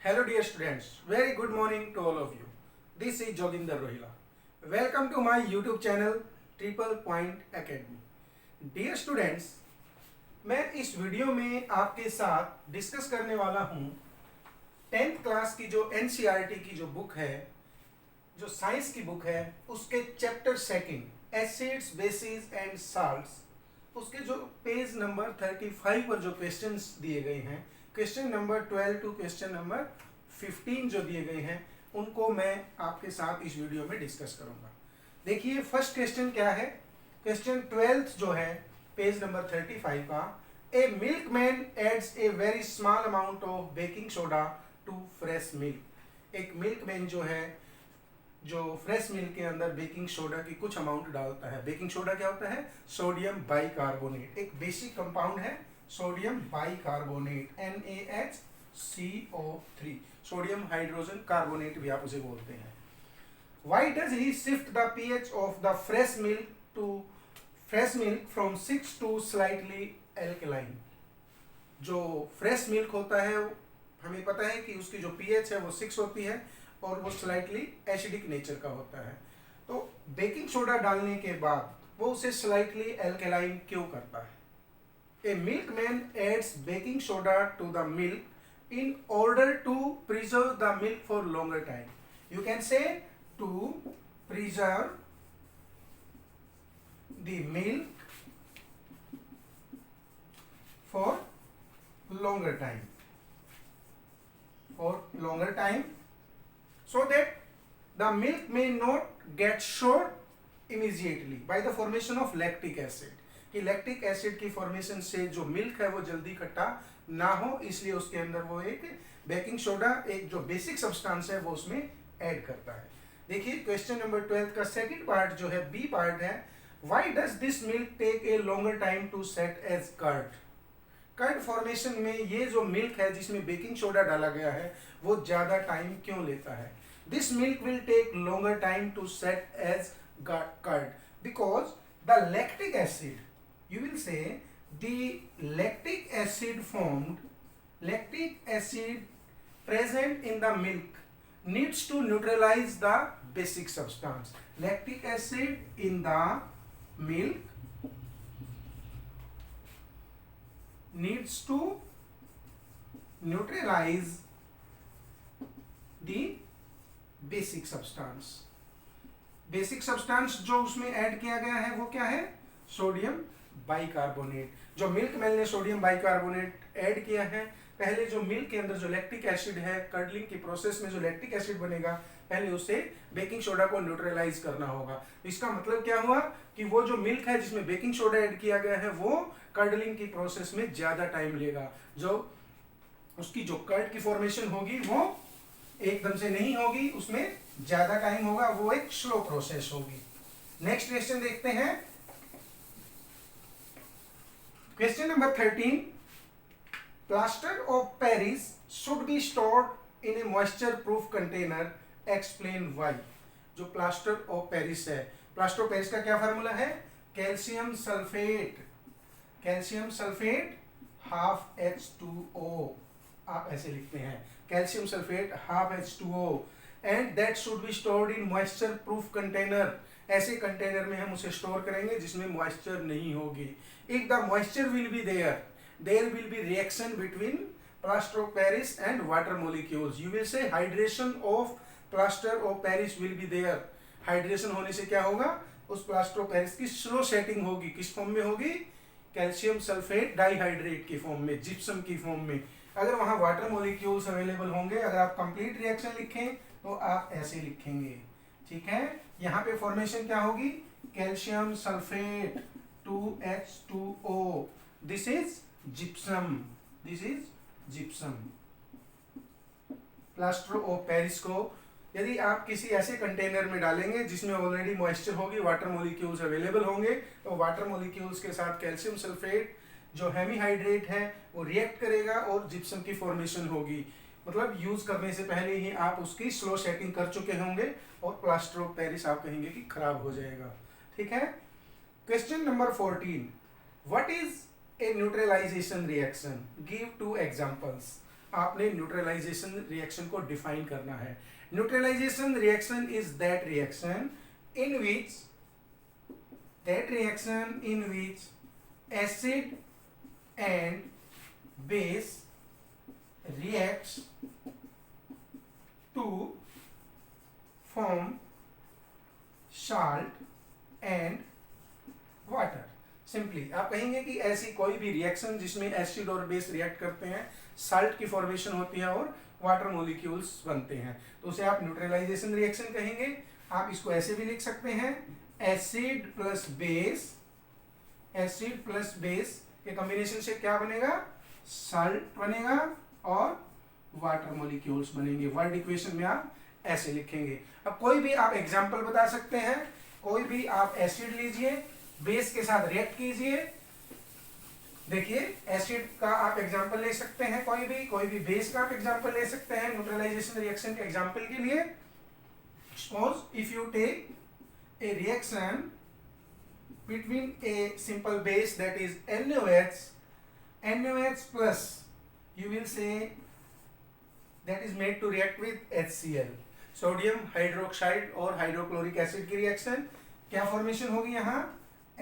Hello dear students, very good morning to all of you. This is Joginder Rohila. Welcome to my YouTube channel Triple Point Academy. Dear students, मैं इस video में आपके साथ discuss करने वाला हूँ 10th class की जो NCERT की जो बुक है, जो साइंस की बुक है, उसके chapter second acids bases and salts, उसके जो पेज नंबर 35 पर जो क्वेश्चंस दिए गए हैं, question number 12 to question number 15 जो दिए गए हैं, उनको मैं आपके साथ इस वीडियो में डिस्कस करूंगा। देखिए फर्स्ट क्वेश्चन क्या है। क्वेश्चन 12 जो है पेज नंबर 35 का, a milkman adds a very small amount of baking soda to fresh milk. एक मिल्कमैन जो है, जो फ्रेश मिल्क के अंदर बेकिंग सोडा की कुछ अमाउंट डालता है। बेकिंग सोडा क्या होता है? सोडियम बाइकार्बोनेट, एक बेसिक कंपाउंड है sodium bicarbonate NaHCO3, sodium hydrogen carbonate भी आप उसे बोलते हैं। Why does he shift the pH of the fresh milk from 6 to slightly alkaline? जो फ्रेश मिल्क होता है हमें पता है कि उसकी जो pH है वो 6 होती है और वो स्लाइटली एसिडिक नेचर का होता है। तो बेकिंग सोडा डालने के बाद वो उसे स्लाइटली एल्केलाइन क्यों करता है? A milkman adds baking soda to the milk in order to preserve the milk for longer time. You can say to preserve the milk for longer time. For longer time, so that the milk may not get sour immediately by the formation of lactic acid. कि lactic acid की formation से जो milk है वो जल्दी खट्टा ना हो, इसलिए उसके अंदर वो एक बेकिंग सोडा, एक जो बेसिक सब्सटेंस है वो उसमें ऐड करता है। देखिए क्वेश्चन नंबर 12 का सेकंड पार्ट जो है, बी पार्ट है, why does this milk take a longer time to set as curd? Curd formation में ये जो मिल्क है जिसमें बेकिंग सोडा डाला गया है वो ज्यादा टाइम क्यों लेता है? This milk will take longer time to set as curd because the lactic acid, you will say the lactic acid present in the milk needs to neutralize the basic substance. Lactic acid in the milk needs to neutralize the basic substance. Basic substance जो उसमें add किया गया है वो क्या है? Sodium bicarbonate. जो milk man ने सोडियम बाइकार्बोनेट ऐड किया है, पहले जो मिल्क के अंदर जो लैक्टिक एसिड है, कर्डलिंग की प्रोसेस में जो लैक्टिक एसिड बनेगा, पहले उसे बेकिंग सोडा को न्यूट्रलाइज करना होगा। इसका मतलब क्या हुआ कि वो जो मिल्क है जिसमें बेकिंग सोडा ऐड किया गया है वो कर्डलिंग की प्रोसेस में ज्यादा टाइम लेगा। जो उसकी जो कर्ड की फॉर्मेशन होगी वो एकदम से नहीं होगी, उसमें ज्यादा टाइम होगा, वो एक स्लो प्रोसेस होगी। नेक्स्ट क्वेश्चन देखते हैं, question number 13, plaster of Paris should be stored in A moisture proof container, explain why. जो प्लास्टर ऑफ पेरिस है, प्लास्टर ऑफ पेरिस का क्या फार्मूला है? Calcium sulphate, calcium sulphate half H2O, आप ऐसे लिखते हैं calcium sulphate half H2O, and that should be stored in moisture proof container. ऐसे कंटेनर में हम उसे स्टोर करेंगे जिसमें मॉइस्चर नहीं होगी। If the moisture will be there, there will be reaction between plaster of Paris and water molecules. You will say hydration of plaster of Paris will be there. Hydration होने से क्या होगा? उस plaster of Paris की slow setting होगी। किस form में होगी? कैल्शियम सल्फेट डाइहाइड्रेट की फॉर्म में, जिप्सम की फॉर्म में। अगर वहाँ वाटर मोलिक्यूल्स अवेलेबल होंगे, अगर आप कंप्लीट रिएक्शन लिखें तो आप ऐसे लिखेंगे, ठीक है? यहाँ पे फॉर्मेशन क्या होगी? Calcium sulphate 2H2O, this is gypsum, this is gypsum। Plaster of Paris को यदि आप किसी ऐसे कंटेनर में डालेंगे जिसमें ऑलरेडी मॉइस्चर होगी, वाटर मॉलिक्यूल्स अवेलेबल होंगे, तो वाटर मॉलिक्यूल्स के साथ कैल्शियम सल्फेट जो हेमीहाइड्रेट है वो रिएक्ट करेगा और जिप्सम की फॉर्मेशन होगी। मतलब यूज करने से पहले ही आप उसकी स्लो सेटिंग कर चुके होंगे और प्लास्टर ऑफ पेरिस आप कहेंगे कि खराब हो जाएगा, ठीक है? Question number 14. What is a neutralization reaction? Give two examples. आपने न्यूट्रलाइजेशन रिएक्शन को डिफाइन करना है। Neutralisation reaction is that reaction in which acid and base reacts to form salt and water। Simply आप कहेंगे कि ऐसी कोई भी रिएक्शन जिसमें एसिड और बेस रिएक्ट करते हैं, साल्ट की फॉर्मेशन होती है और वाटर मॉलिक्यूल्स बनते हैं, तो उसे आप न्यूट्रलाइजेशन रिएक्शन कहेंगे। आप इसको ऐसे भी लिख सकते हैं, एसिड प्लस बेस के कॉम्बिनेशन से क्या बनेगा, साल्ट बनेगा और वाटर मॉलिक्यूल्स बनेंगे। वर्ड इक्वेशन में आप ऐसे लिखेंगे। अब कोई भी आप एग्जांपल बता सकते हैं, कोई भी आप एसिड लीजिए, बेस के साथ रिएक्ट कीजिए। देखिए एसिड का आप एग्जांपल ले सकते हैं, कोई भी बेस का आप एग्जांपल ले सकते हैं न्यूट्रलाइजेशन रिएक्शन के एग्जांपल के लिए। Suppose if you take a reaction between a simple base that is NaOH plus you will say that is made to react with HCl, sodium hydroxide और hydrochloric acid की reaction, क्या formation होगी यहाँ,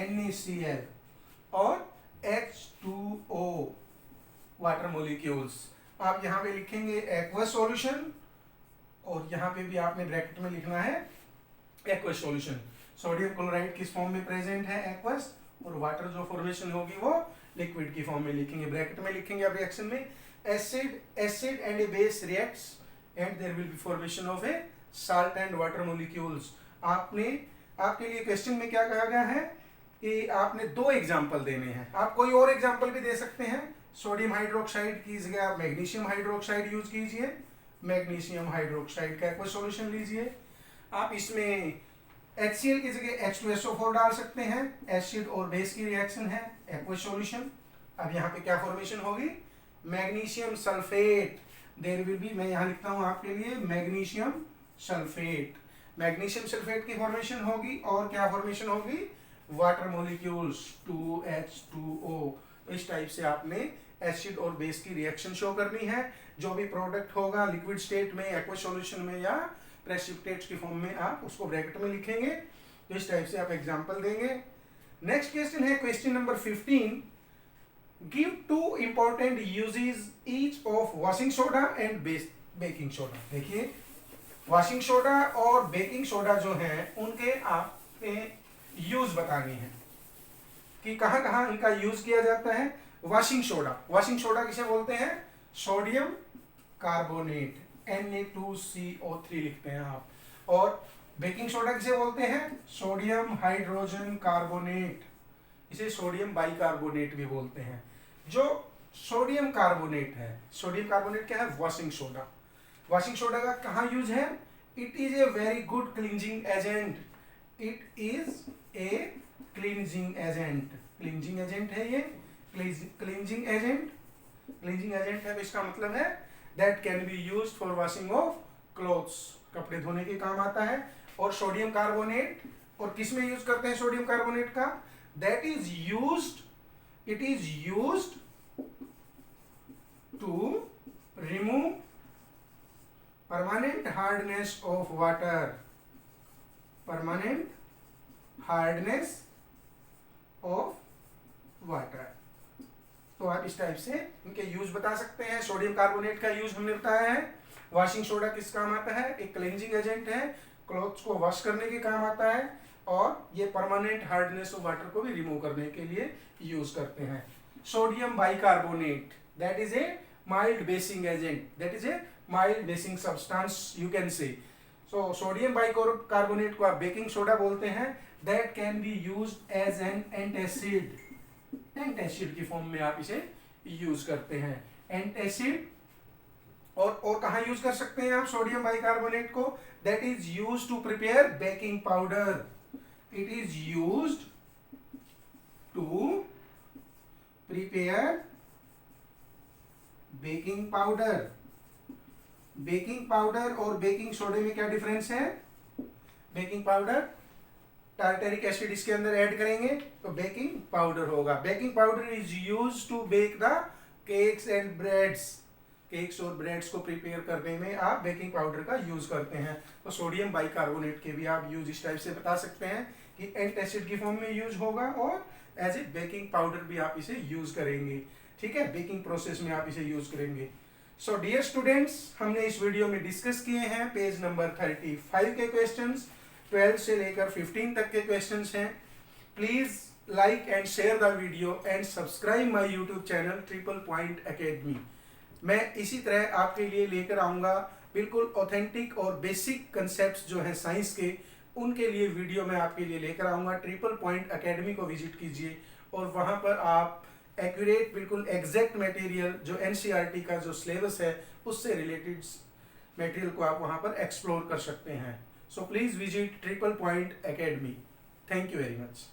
NaCl और H2O water molecules. आप यहाँ पे लिखेंगे एक्वस सॉल्यूशन और यहाँ पे भी आपने ब्रैकेट में लिखना है एक्वस सॉल्यूशन। सोडियम क्लोराइड किस फॉर्म में प्रेजेंट है, एक्वस, और वाटर जो फॉर्मेशन होगी वो लिक्विड की फॉर्म में लिखेंगे, ब्रैकेट में लिखेंगे। अब रिएक्शन में acid and a base reacts and there will be formation of a salt and water molecules. आपके लिए क्वेश्चन में क्या कहा गया है कि आपने दो एग्जांपल देने हैं। आप कोई और एग्जांपल भी दे सकते हैं, सोडियम हाइड्रोक्साइड की जगह आप मैग्नीशियम हाइड्रोक्साइड यूज कीजिए, मैग्नीशियम हाइड्रोक्साइड का एक्वस सॉल्यूशन लीजिए। आप इसमें HCl की जगह H2SO4 डाल सकते हैं, एसिड और बेस की रिएक्शन है, एक्वस सॉल्यूशन। अब यहाँ पे क्या फॉर्मेशन होगी, magnesium sulphate, there will be, मैं यहाँ लिखता हूँ आपके लिए मैग्नीशियम सल्फेट की फॉर्मेशन होगी और क्या फॉर्मेशन होगी, वाटर मॉलिक्यूल्स 2H2O। इस टाइप से आपने एसिड और बेस की रिएक्शन शो करनी है। जो भी प्रोडक्ट होगा लिक्विड स्टेट में, एक्वस सॉल्यूशन में या प्रेसिपिटेट्स की फॉर्म में, आप उसको ब्रैकेट में लिखेंगे। तो इस टाइप से आप एग्जांपल देंगे। नेक्स्ट क्वेश्चन है question number 15। Give two important uses each of washing soda and baking soda. देखिए वॉशिंग सोडा और बेकिंग सोडा जो है उनके आपने यूज बतानी है कि कहाँ कहाँ इनका यूज किया जाता है। वॉशिंग सोडा किसे बोलते हैं, सोडियम कार्बोनेट, Na2CO3 लिखते हैं आप। और बेकिंग सोडा किसे बोलते हैं, सोडियम हाइड्रोजन कार्बोनेट, इसे सोडियम बाइकार्बोनेट भी बोलते हैं। जो सोडियम कार्बोनेट है, सोडियम कार्बोनेट क्या है, वॉशिंग सोडा का कहाँ यूज है, it is a very good cleansing agent, cleansing agent है ये, क्लींजिंग एजेंट है। तो इसका मतलब है that can be used for washing of clothes, कपड़े धोने के काम आता है। और सोडियम कार्बोनेट, और किस में यूज करते हैं सोडियम कार्बोनेट का, that is used, it is used to remove permanent hardness of water, तो आप इस टाइप से इनके यूज बता सकते हैं। सोडियम कार्बोनेट का यूज हमने बताया है। वॉशिंग सोडा किस काम आता है, एक क्लींजिंग एजेंट है, क्लॉथ्स को वॉश करने के काम आता है, और ये परमानेंट हार्डनेस ऑफ वाटर को भी रिमूव करने के लिए यूज करते हैं। Sodium bicarbonate, that is a mild basin agent, that is a mild basin substance you can say. So sodium bicarbonate को आप बेकिंग सोडा बोलते हैं। That can be used as an antacid की फॉर्म में आप इसे यूज करते हैं, एंटासिड। और कहाँ यूज कर सकते हैं आप सोडियम बाइकार्बोनेट को, that is used to prepare baking powder, it is used to prepare baking powder और बेकिंग सोडे में क्या डिफरेंस है, बेकिंग पाउडर टार्टरिक एसिड इसके अंदर ऐड करेंगे तो बेकिंग पाउडर होगा। Baking powder is used to bake the cakes and breads, cakes और ब्रेड्स को प्रिपेयर करने में आप बेकिंग पाउडर का यूज करते हैं। तो सोडियम बाइकार्बोनेट के भी आप यूज इस टाइप से बता सकते हैं कि एंटासिड की फॉर्म में यूज होगा और एज ए बेकिंग पाउडर भी आप इसे यूज करेंगे। ठीक है, बेकिंग प्रोसेस में आप इसे यूज करेंगे। सो डियर स्टूडेंट्स, हमने इस वीडियो में डिस्कस किए हैं पेज नंबर 35 के क्वेश्चंस, 12 से लेकर 15 तक के क्वेश्चंस हैं। Please like and share the video and subscribe my YouTube channel triple point academy. मैं इसी तरह आपके लिए लेकर आऊँगा बिल्कुल ऑथेंटिक और बेसिक कंसेप्ट जो हैं साइंस के, उनके लिए वीडियो मैं आपके लिए लेकर आऊँगा। ट्रिपल पॉइंट एकेडमी को विजिट कीजिए और वहाँ पर आप एक्यूरेट बिल्कुल एग्जैक्ट मटेरियल जो एनसीईआरटी का जो सिलेबस है उससे रिलेटेड मटेरियल को आप वहाँ पर एक्सप्लोर कर सकते हैं। So please visit triple point academy. Thank you very much.